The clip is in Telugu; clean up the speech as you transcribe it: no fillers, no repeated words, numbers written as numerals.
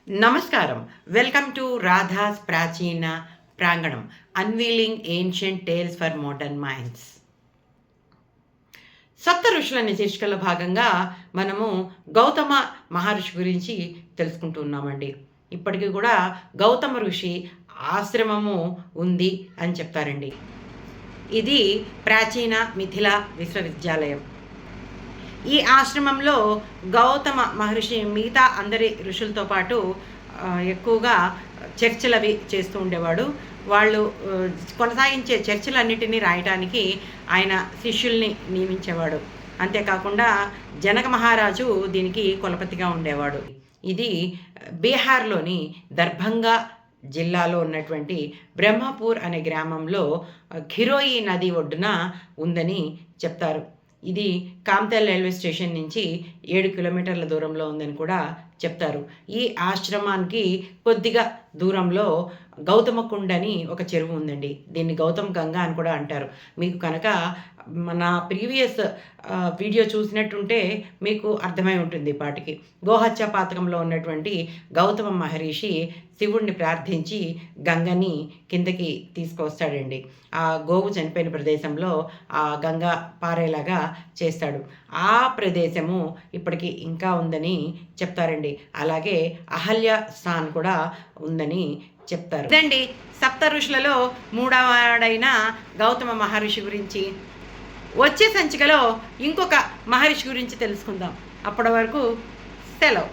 నమస్కారం. వెల్కమ్ టు రాధాస్ ప్రాచీన ప్రాంగణం, unveiling ancient tales for modern minds. సప్త ఋషుల అనే శీర్షికలో భాగంగా మనము గౌతమ మహర్షి గురించి తెలుసుకుంటున్నామండి. ఇప్పటికీ కూడా గౌతమ ఋషి ఆశ్రమము ఉంది అని చెప్తారండి. ఇది ప్రాచీన మిథిలా విశ్వవిద్యాలయం. ఈ ఆశ్రమంలో గౌతమ మహర్షి మిగతా అందరి ఋషులతో పాటు ఎక్కువగా చర్చలవి చేస్తూ ఉండేవాడు. వాళ్ళు కొనసాగించే చర్చలన్నిటినీ రాయటానికి ఆయన శిష్యుల్ని నియమించేవాడు. అంతేకాకుండా జనక మహారాజు దీనికి కులపతిగా ఉండేవాడు. ఇది బీహార్లోని దర్భంగా జిల్లాలో ఉన్నటువంటి బ్రహ్మపూర్ అనే గ్రామంలో ఖిరోయి నది ఒడ్డున ఉందని చెప్తారు. ఇది కామ్తల్ రైల్వే స్టేషన్ నుంచి 7 కిలోమీటర్ల దూరంలో ఉందని కూడా చెప్తారు. ఈ ఆశ్రమానికి కొద్దిగా దూరంలో గౌతమకుండ అని ఒక చెరువు ఉందండి. దీన్ని గౌతమ గంగా అని కూడా అంటారు. మీకు కనుక మన ప్రీవియస్ వీడియో చూసినట్టుంటే మీకు అర్థమై ఉంటుంది. పాటికి గోహత్య పాతకంలో ఉన్నటువంటి గౌతమ మహర్షి శివుణ్ణి ప్రార్థించి గంగని కిందకి తీసుకొస్తాడండి. ఆ గోవు చనిపోయిన ప్రదేశంలో ఆ గంగ పారేలాగా చేస్తాడు. ఆ ప్రదేశము ఇప్పటికీ ఇంకా ఉందని చెప్తారండి. అలాగే అహల్య స్థాన్ కూడా ఉందని చెప్తారు. ఇదండి సప్త ఋషులలో మూడవడైన గౌతమ మహర్షి గురించి. వచ్చే సంచికలో ఇంకొక మహర్షి గురించి తెలుసుకుందాం. అప్పటి వరకు సెలవు.